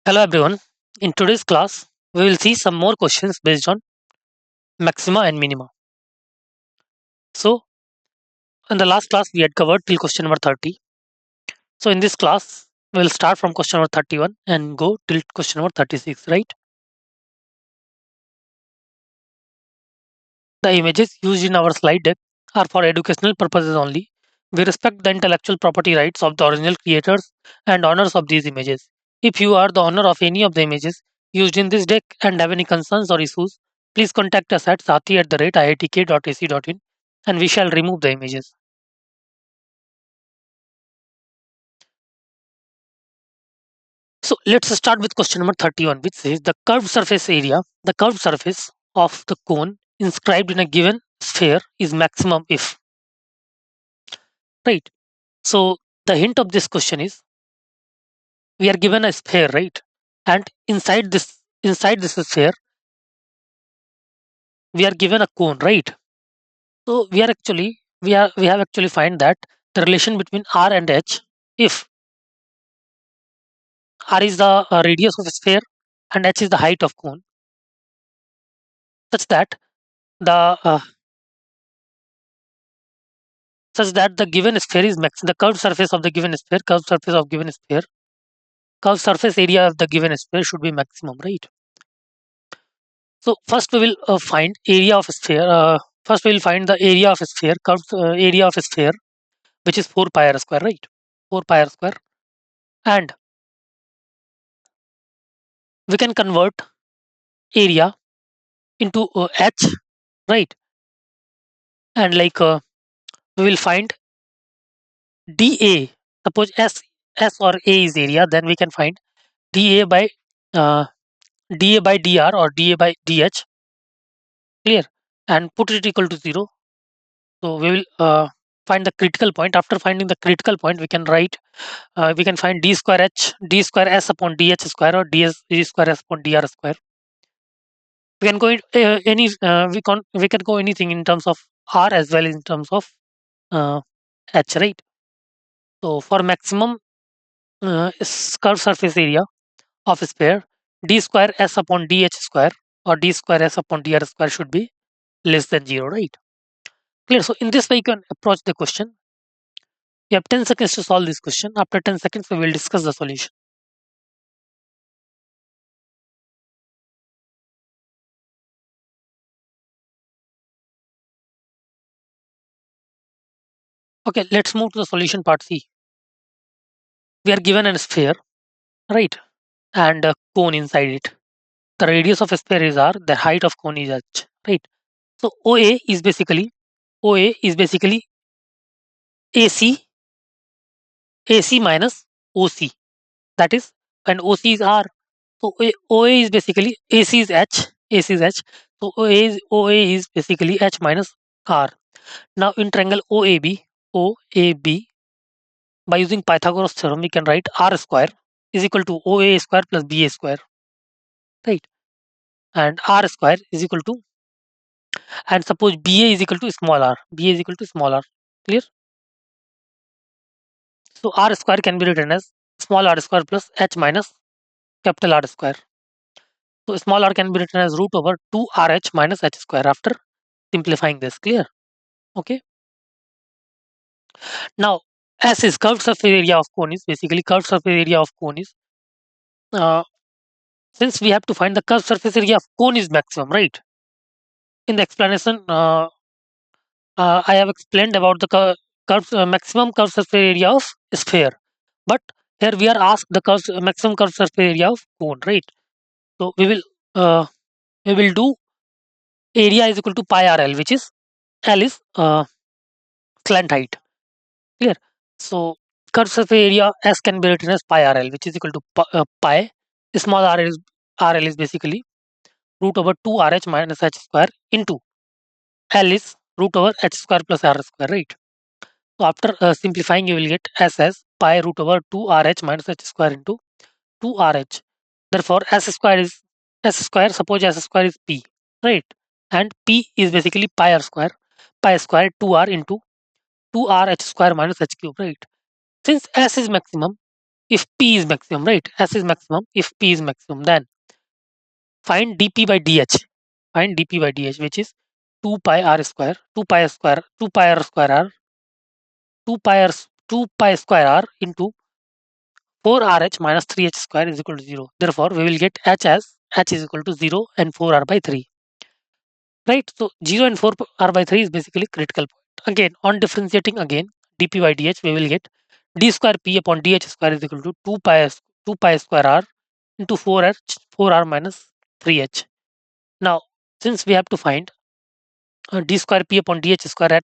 Hello everyone. In today's class, we will see some more questions based on maxima and minima. So, in the last class, we had covered till question number 30. So, in this class, we will start from question number 31 and go till question number 36, right? The images used in our slide deck are for educational purposes only. We respect the intellectual property rights of the original creators and owners of these images. If you are the owner of any of the images used in this deck and have any concerns or issues, please contact us at sathi@iitk.ac.in and we shall remove the images. So let's start with question number 31, which says the curved surface of the cone inscribed in a given sphere is maximum if, right? So the hint of this question is we are given a sphere, right? And inside this sphere, we are given a cone, right? So we have actually find that the relation between R and H, if R is the radius of a sphere and H is the height of cone, such that the uh, the given sphere is the curved surface of the given sphere, curved surface area of the given sphere should be maximum, right? So first we will find area of a sphere. First we will find the area of a sphere, curved area of a sphere, which is 4 pi r square, right? 4 pi r square, and we can convert area into h, right? And we will find dA. Suppose s or a is area, then we can find dA by uh, dr or dA by dh, clear, and put it equal to 0. So we will find the critical point. After finding the critical point, we can find d square s upon dh square, or d square s upon dr square. We can go we can go anything in terms of r as well as in terms of uh, h, right? So for maximum curved surface area of a sphere, d square s upon dh square or d square s upon dr square should be less than 0, right? Clear. So in this way, you can approach the question. You have 10 seconds to solve this question. After 10 seconds, we will discuss the solution. Okay, let's move to the solution part C. We are given a sphere, right? And a cone inside it. The radius of a sphere is r, the height of cone is h, right? So OA is basically AC AC minus OC. That is, when OC is r, so OA is basically AC is h. So OA is basically h minus r. Now in triangle OAB, by using Pythagoras theorem, we can write r square is equal to OA square plus BA square, right? And r square is equal to, and suppose BA is equal to small r, BA is equal to small r, clear? So r square can be written as small r square plus h minus capital R square. So small r can be written as root over 2rh minus h square after simplifying this, clear? Okay. Now, S is curved surface area of cone is basically curved surface area of cone is, uh, since we have to find the curved surface area of cone is maximum, right? In the explanation, I have explained about the maximum curved surface area of sphere, but here we are asked the maximum curved surface area of cone, right? So uh, we will do area is equal to pi RL, which is L is slant height, clear? So curved surface area S can be written as pi RL, which is equal to pi. Small RL is basically root over 2RH minus H square into L is root over H square plus R square, right? So after simplifying, you will get S as pi root over 2RH minus H square into 2RH. Therefore, S square. Suppose S square is P, right? And P is basically pi R square. Pi square 2R into 2RH square minus H cube, right? Since S is maximum, if P is maximum, right? S is maximum if P is maximum, then find dP by dH. Find dP by dH, which is 2 pi r square, 2 pi square, 2 pi r square r, 2 pi square r into 4rh minus 3h square is equal to 0. Therefore, we will get h as h is equal to 0 and 4r by 3. Right? So 0 and 4r by 3 is basically critical point. Again, on differentiating again, dP by dH, we will get d square p upon dh square is equal to 2 pi square r into 4r minus 3h. Now, since we have to find d square p upon dh square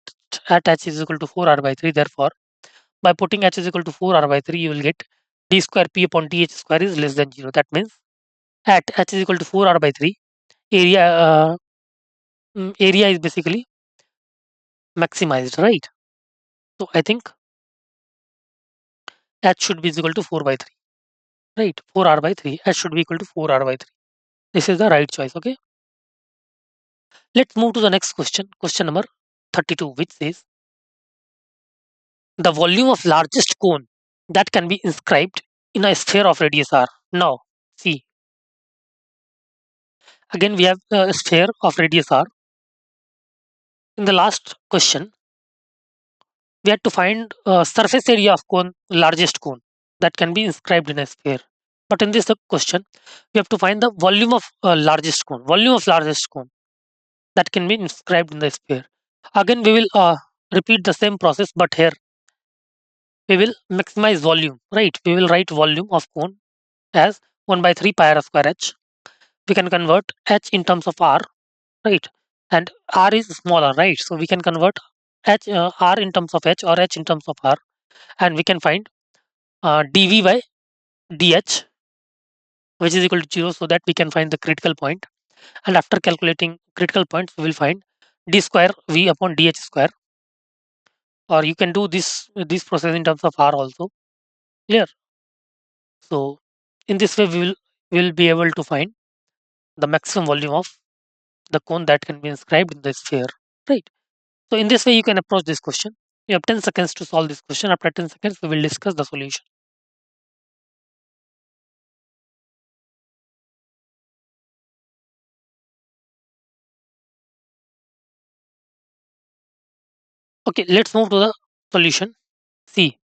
at h is equal to 4r by 3, therefore, by putting h is equal to 4r by 3, you will get d square p upon dh square is less than 0. That means at h is equal to 4r by 3, area area is basically maximized, right? So I think h should be equal to 4 by 3, right? 4r by 3, h should be equal to 4r by 3. This is the right choice, okay? Let's move to the next question, question number 32, which says the volume of largest cone that can be inscribed in a sphere of radius r. Now, see, again we have a sphere of radius r. In the last question, we had to find surface area of cone, largest cone that can be inscribed in a sphere. But in this question, we have to find the volume of largest cone, that can be inscribed in the sphere. Again, we will repeat the same process, but here we will maximize volume, right? We will write volume of cone as 1 by 3 pi r square h. We can convert h in terms of r, right? And r is smaller, right? So we can convert r in terms of h or h in terms of r, and we can find dv by dh, which is equal to 0, so that we can find the critical point. And after calculating critical points, we will find d square v upon dh square, or you can do this process in terms of r also. Clear? So in this way, we will be able to find the maximum volume of the cone that can be inscribed in the sphere, right? So in this way, you can approach this question. You have 10 seconds to solve this question. After 10 seconds, we will discuss the solution. Okay, let's move to the solution. See,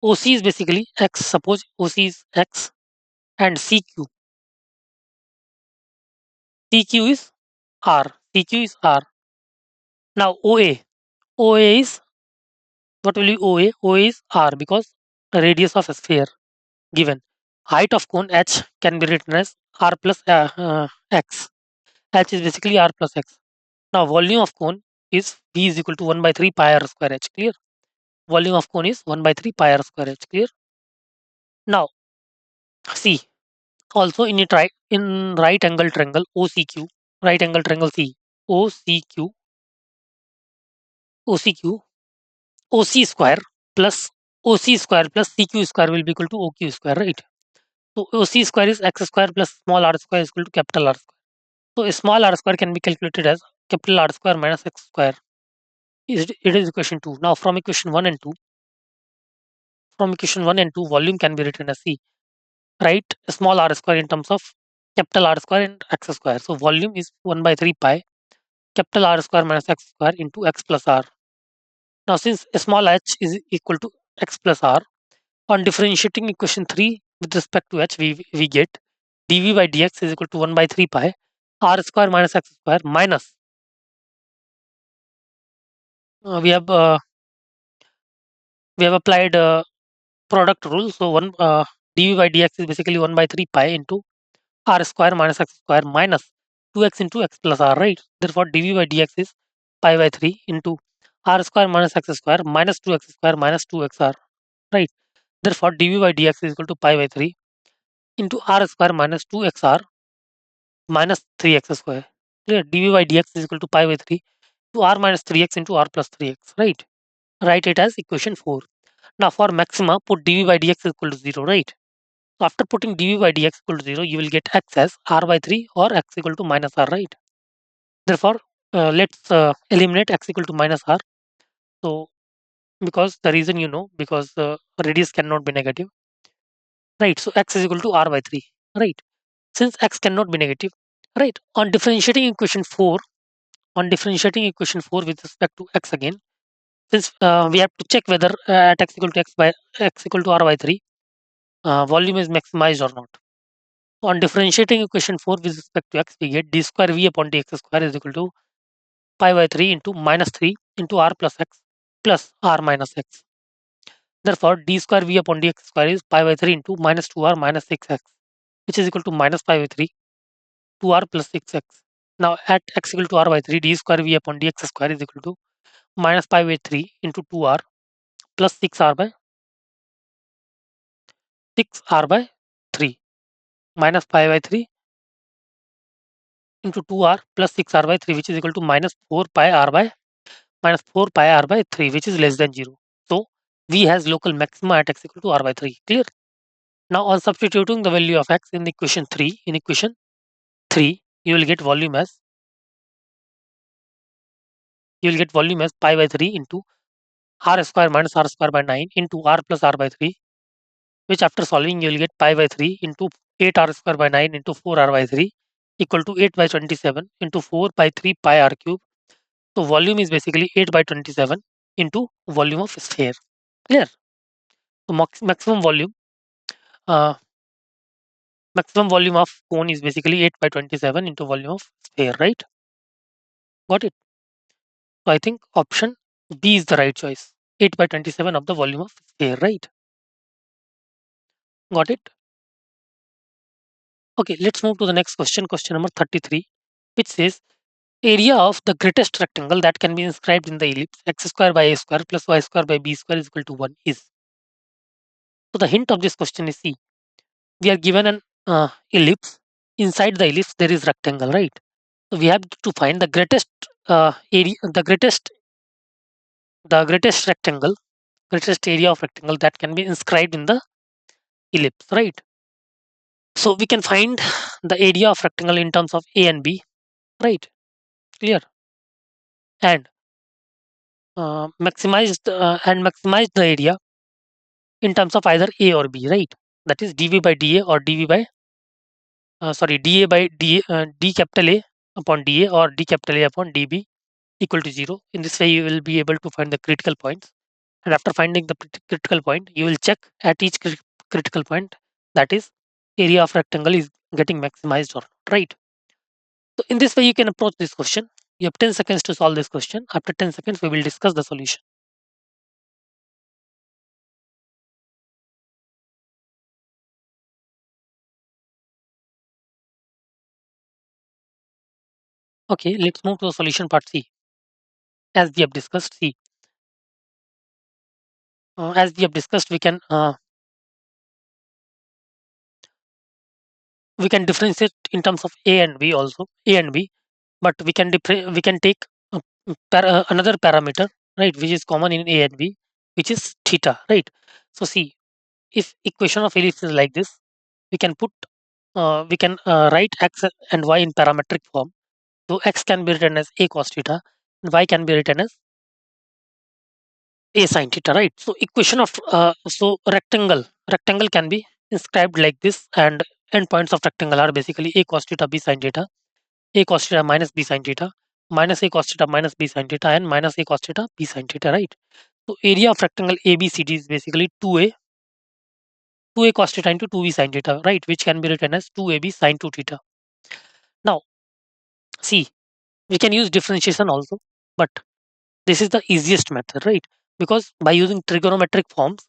OC is basically x. Suppose OC is x and CQ is r. CQ is r. Now OA is, what will be OA? OA is r because the radius of a sphere given. Height of cone h can be written as r plus x. H is basically r plus x. Now volume of cone is V is equal to 1 by 3 pi r square h. Clear? Volume of cone is 1 by 3 pi r square h. Clear? Now see, also in it, right, in right angle triangle OCQ, right angle triangle C, OCQ, OCQ, OC square plus OC square plus CQ square will be equal to OQ square, right? So OC square is x square plus small r square is equal to capital R square. So a small r square can be calculated as capital R square minus x square. It is equation 2. Now from equation 1 and 2, volume can be written as C. Write small r square in terms of capital R square and x square. So volume is 1 by 3 pi capital R square minus x square into x plus r. Now since small h is equal to x plus r, on differentiating equation 3 with respect to h, we get dv by dx is equal to 1 by 3 pi r square minus x square minus, we have applied product rule. So one dv by dx is basically 1 by 3 pi into r square minus x square minus 2x into x plus r, right? Therefore dv by dx is pi by 3 into r square minus x square minus 2x square minus 2xr, right? Therefore dv by dx is equal to pi by 3 into r square minus 2xr minus 3x square. Clear? dv by dx is equal to pi by 3 to r minus 3x into r plus 3x, right? Write it as equation 4. Now for maxima, put dv by dx is equal to 0, right? So after putting dv by dx equal to 0, you will get x as r by 3 or x equal to minus r, right? Therefore, let's eliminate x equal to minus r. So because the reason, because radius cannot be negative. right? So x is equal to r by 3, right? Since x cannot be negative, right? On differentiating equation 4 with respect to x again, since we have to check whether at x equal to x equal to r by 3, volume is maximized or not. On differentiating equation 4 with respect to x, we get d square v upon dx square is equal to pi by 3 into minus 3 into r plus x plus r minus x. Therefore, d square v upon dx square is pi by 3 into minus 2r minus 6x, which is equal to minus pi by 3 2r plus 6x. Now, at x equal to r by 3, d square v upon dx square is equal to minus pi by 3 into 2r plus 6r by 3 minus pi by 3 into 2r plus 6r by 3, which is equal to minus 4 pi r by 3, which is less than 0. So, v has local maxima at x equal to r by 3. Clear? Now, on substituting the value of x in equation 3, you will get volume as pi by 3 into r square minus r square by 9 into r plus r by 3, which after solving you will get pi by 3 into 8r square by 9 into 4r by 3 equal to 8 by 27 into 4 by 3 pi r cube. So volume is basically 8 by 27 into volume of sphere. Clear? So uh, maximum volume of cone is basically 8 by 27 into volume of sphere, right? Got it? So I think option B is the right choice. 8 by 27 of the volume of sphere, right? Got it? Okay, let's move to the next question, question number 33, which says area of the greatest rectangle that can be inscribed in the ellipse x square by a square plus y square by b square is equal to 1 is. So the hint of this question is, see, we are given an ellipse. Inside the ellipse there is rectangle, right? So we have to find the area, the greatest area of rectangle that can be inscribed in the ellipse, right? So we can find the area of rectangle in terms of a and b, right? Clear? And maximize the area in terms of either a or b, right? That is dv by dA or dA by d capital A upon dA or d capital A upon dB equal to 0. In this way, you will be able to find the critical points. And after finding the critical point, you will check at each critical point, that is, area of rectangle is getting maximized or not, right? So in this way, you can approach this question. You have 10 seconds to solve this question. After 10 seconds, we will discuss the solution. Okay, let's move to the solution part C. As we have discussed, C. As we have discussed, we can differentiate in terms of A and B also, A and B, but we can take another parameter, right, which is common in A and B, which is theta, right? So see, if equation of ellipse is like this, we can write x and y in parametric form. So x can be written as a cos theta, and y can be written as a sin theta, right? So equation of rectangle can be inscribed like this, and endpoints of rectangle are basically a cos theta, b sin theta, a cos theta minus b sin theta, minus a cos theta minus b sin theta, and minus a cos theta b sin theta, right? So area of rectangle ABCD is basically 2a cos theta into 2b sin theta, right? Which can be written as 2ab sin 2 theta. Now, see, we can use differentiation also, but this is the easiest method, right? Because by using trigonometric forms,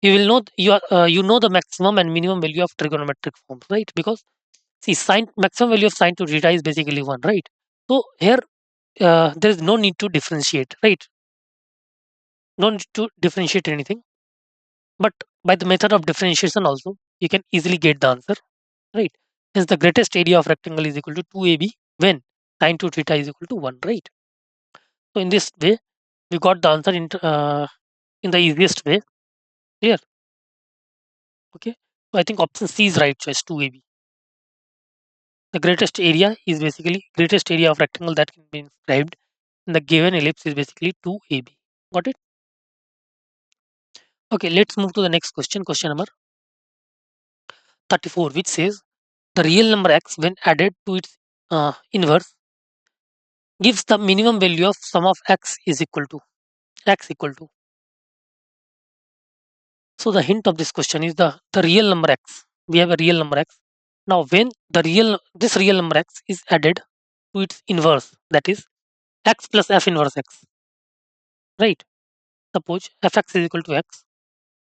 you will know you know the maximum and minimum value of trigonometric forms, right? Because see, sine maximum value of sine 2 theta is basically 1, right? So here there is no need to differentiate, right? No need to differentiate anything. But by the method of differentiation also, you can easily get the answer, right? Hence the greatest area of rectangle is equal to 2ab when sine 2 theta is equal to 1, right? So in this way, we got the answer in the easiest way. Clear? Okay. So I think option C is right choice, 2ab. The greatest area of rectangle that can be inscribed in the given ellipse is basically 2ab. Got it? Okay, let's move to the next question. Question number 34, which says the real number x when added to its inverse gives the minimum value of sum of x is equal to x equal to. So the hint of this question is the real number x. We have a real number x. Now when this real number x is added to its inverse, that is x plus f inverse x, right? Suppose fx is equal to x,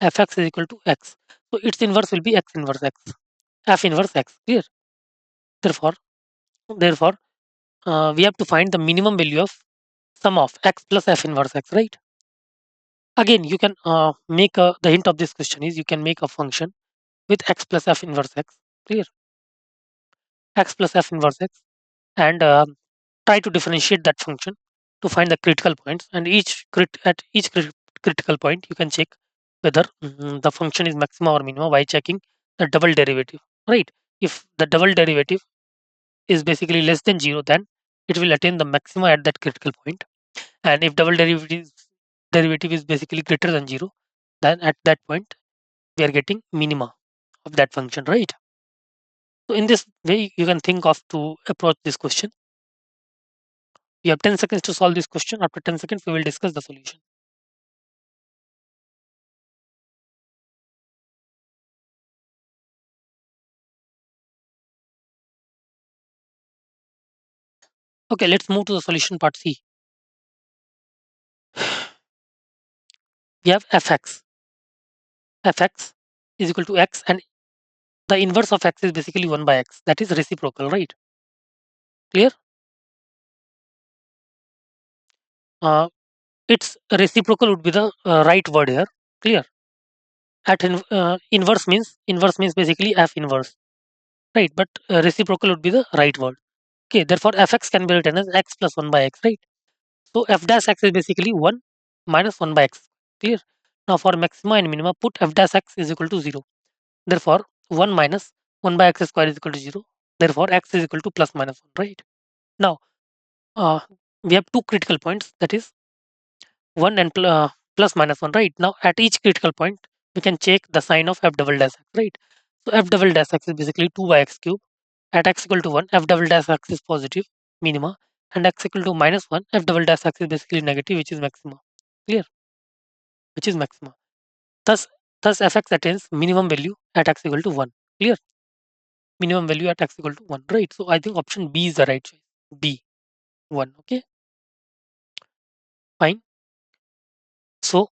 fx is equal to x. So its inverse will be x inverse x, f inverse x. Clear? Therefore, therefore, we have to find the minimum value of sum of x plus f inverse x, right? Again, you can make the hint of this question is you can make a function with x plus f inverse x. Clear? X plus f inverse x, and try to differentiate that function to find the critical points. And at each critical point, you can check whether the function is maxima or minima by checking the double derivative, right? If the double derivative is basically less than 0, then it will attain the maxima at that critical point. And if derivative is basically greater than 0, then at that point we are getting minima of that function, right? So in this way, you can think of to approach this question. You have 10 seconds to solve this question. After 10 seconds, we will discuss the solution. Okay, let's move to the solution part C. We have fx. Fx is equal to x, and the inverse of x is basically 1 by x. That is reciprocal, right? Clear? Uh, its reciprocal would be the right word here. Clear? Inverse means basically f inverse, right? But reciprocal would be the right word. Okay, therefore fx can be written as x plus 1 by x, right? So f dash x is basically 1 minus 1 by x. Clear? Now for maxima and minima, put f dash x is equal to 0. Therefore 1 minus 1 by x square is equal to 0. Therefore x is equal to plus minus 1, right? Now uh, we have two critical points, that is 1 and plus minus 1, right? Now at each critical point, we can check the sign of f double dash x, right? So f double dash x is basically 2 by x cube. At x equal to 1, f double dash x is positive, minima, and x equal to minus 1, f double dash x is basically negative, which is maxima. Clear? Which is maxima. Thus, thus fx attains minimum value at x equal to 1. Clear? Minimum value at x equal to 1, right? So I think option B is the right choice. B, 1. Okay, fine. So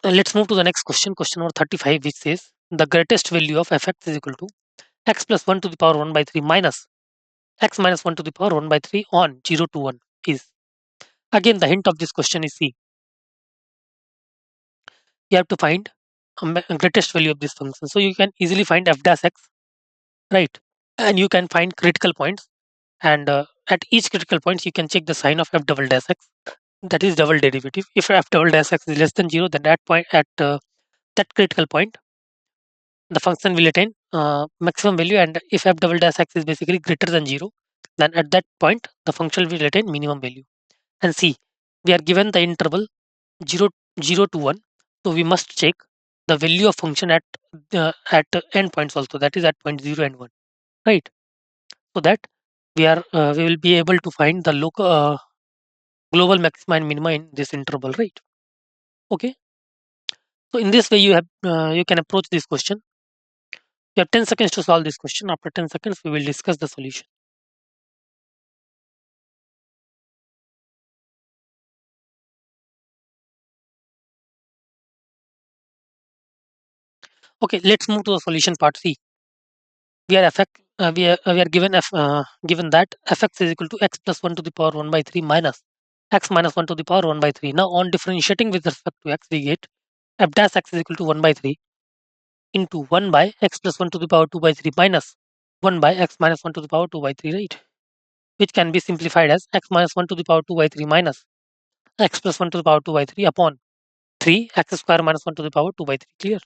let's move to the next question, question number 35, which says the greatest value of fx is equal to x plus 1 to the power 1 by 3 minus x minus 1 to the power 1 by 3 on 0 to 1 is. Again, the hint of this question is C. You have to find a greatest value of this function. So you can easily find f dash x, right? And you can find critical points. And at each critical point, you can check the sign of f double dash x. That is double derivative. If f double dash x is less than 0, then at that critical point, the function will attain maximum value. And if f double dash x is basically greater than 0, then at that point, the function will attain minimum value. And see, we are given the interval 0, 0 to 1. So we must check the value of function at endpoints also. That is at point 0 and 1, right? So that we will be able to find the local global maxima and minima in this interval, right? Okay. So in this way, you can approach this question. You have 10 seconds to solve this question. After 10 seconds, we will discuss the solution. Okay, let's move to the solution part C. We are effect, we are given given that fx is equal to x plus 1 to the power 1 by 3 minus x minus 1 to the power 1 by 3. Now on differentiating with respect to x, we get f dash x is equal to 1 by 3 into 1 by x plus 1 to the power 2 by 3 minus 1 by x minus 1 to the power 2 by 3, right? Which can be simplified as x minus 1 to the power 2 by 3 minus x plus 1 to the power 2 by 3 upon 3 x square minus 1 to the power 2 by 3. Clear?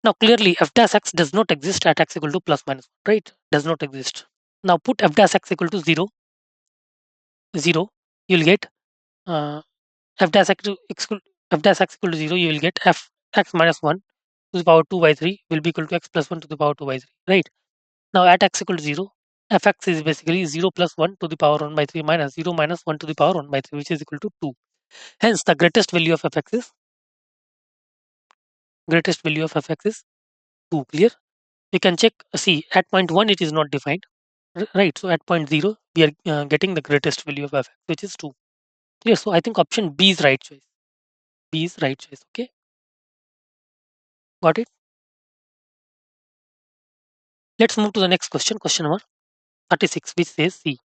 Now clearly f dash x does not exist at x equal to plus minus 1, right? Does not exist. Now put f dash x equal to 0, 0. You'll get uh, f dash x equal f dash x equal to 0. You will get f x minus 1 to the power 2 by 3 will be equal to x plus 1 to the power 2 by 3, right? Now at x equal to 0, fx is basically 0 plus 1 to the power 1 by 3 minus 0 minus 1 to the power 1 by 3, which is equal to 2. Hence, the greatest value of fx is 2. Clear? We can check. See, at point 1 it is not defined, right? So at point 0 we are getting the greatest value of fx, which is 2. Clear? So I think option B is right choice. B is right choice. Okay, got it. Let's move to the next question. Question number 36, which says, see,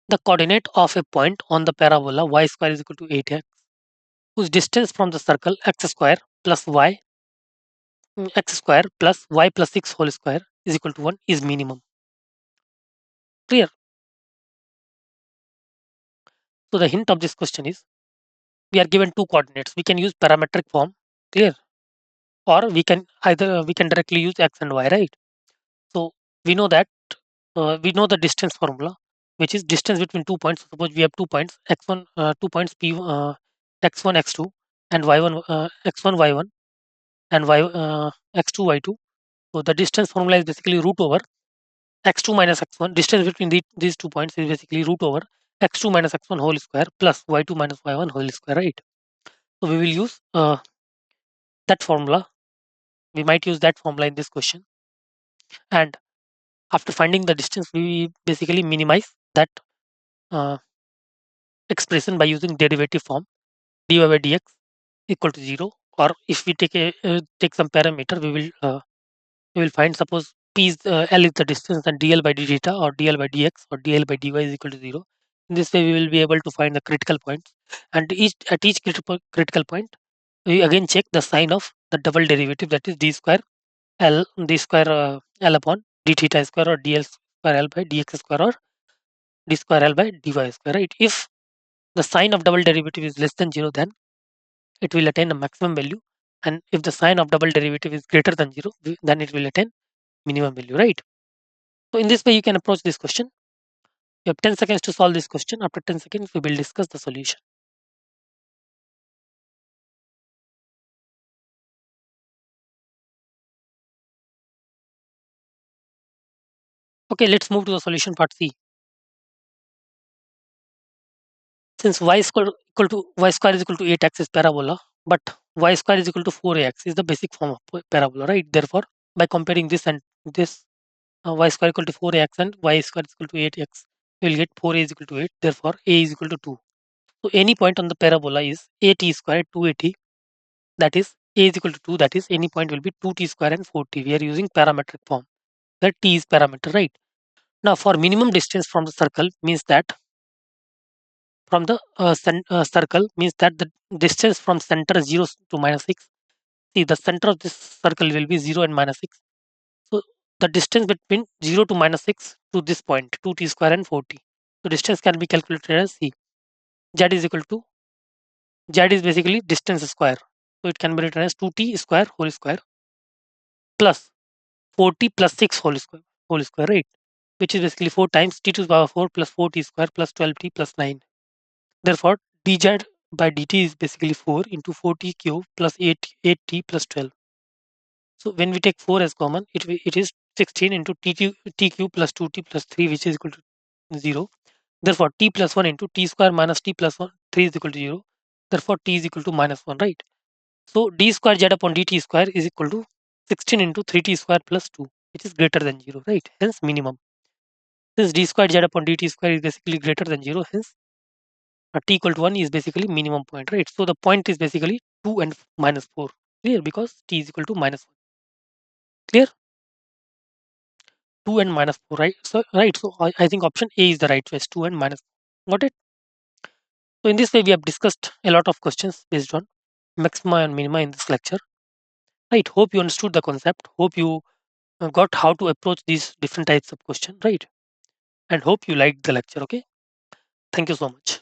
the coordinate of a point on the parabola y square is equal to 8x, whose distance from the circle x square plus y x square plus y plus 6 whole square is equal to 1 is minimum. Clear? So the hint of this question is, we are given two coordinates. We can use parametric form. Clear? Or we can directly use x and y, right? So we know that we know the distance formula, which is distance between 2 points. Suppose we have 2 points, x1, 2 points p, x1, x2, and y1, x1, y1, and x2, y2. So the distance formula is basically root over x2 minus x1. Distance between these 2 points is basically root over x2 minus x1 whole square plus y2 minus y1 whole square, right? So we will use that formula. We might use that formula in this question. And after finding the distance, we basically minimize that uh, expression by using derivative form. Dy by dx equal to 0. Or if we take some parameter, we will find, suppose p is l is the distance, and dl by d theta or dl by dx or dl by dy is equal to 0. In this way, we will be able to find the critical points, and each critical point, we again check the sign of the double derivative, that is d square l upon d theta square or dl square l by dx square or d square l by dy square, right? If the sign of double derivative is less than 0, then it will attain a maximum value, and if the sign of double derivative is greater than 0, then it will attain minimum value, right? So in this way, you can approach this question. You have 10 seconds to solve this question. After 10 seconds, we will discuss the solution. Okay, let's move to the solution part C. Since y square is equal to 8x is parabola, but y square is equal to 4ax is the basic form of parabola, right? Therefore, by comparing this and this, y square equal to 4ax and y square is equal to 8x, we will get 4a is equal to 8. Therefore, a is equal to 2. So any point on the parabola is 8t square 2at, that is a is equal to 2, that is any point will be 2t square and 4t. We are using parametric form where t is parameter, right? Now for minimum distance from the circle means that circle means that the distance from center 0 to minus 6. See, the center of this circle will be 0 and minus 6. So the distance between 0 to minus 6 to this point, 2t square and 4t. So distance can be calculated as C. Z is equal to, Z is basically distance square. So it can be written as 2t square whole square plus 4t plus 6 whole square, right? Which is basically 4 times t to the power 4 plus 4t square plus 12t plus 9. Therefore, dz by dt is basically 4 into 4t cube plus 8t plus 12. So when we take 4 as common, it is 16 into t cube plus 2t plus 3, which is equal to 0. Therefore, t plus 1 into t square minus t plus 1, 3 is equal to 0. Therefore, t is equal to minus 1, right? So d square z upon dt square is equal to 16 into 3t square plus 2, which is greater than 0, right? Hence minimum. Since d square z upon dt square is basically greater than 0, hence t equal to 1 is basically minimum point, right? So the point is basically 2 and minus 4. Clear? Because t is equal to minus 1. Clear? 2 and minus 4, right? So right. So I think option A is the right choice. 2 and minus 4. Got it? So in this way, we have discussed a lot of questions based on maxima and minima in this lecture. Right. Hope you understood the concept. Hope you got how to approach these different types of questions, right? And hope you liked the lecture. Okay. Thank you so much.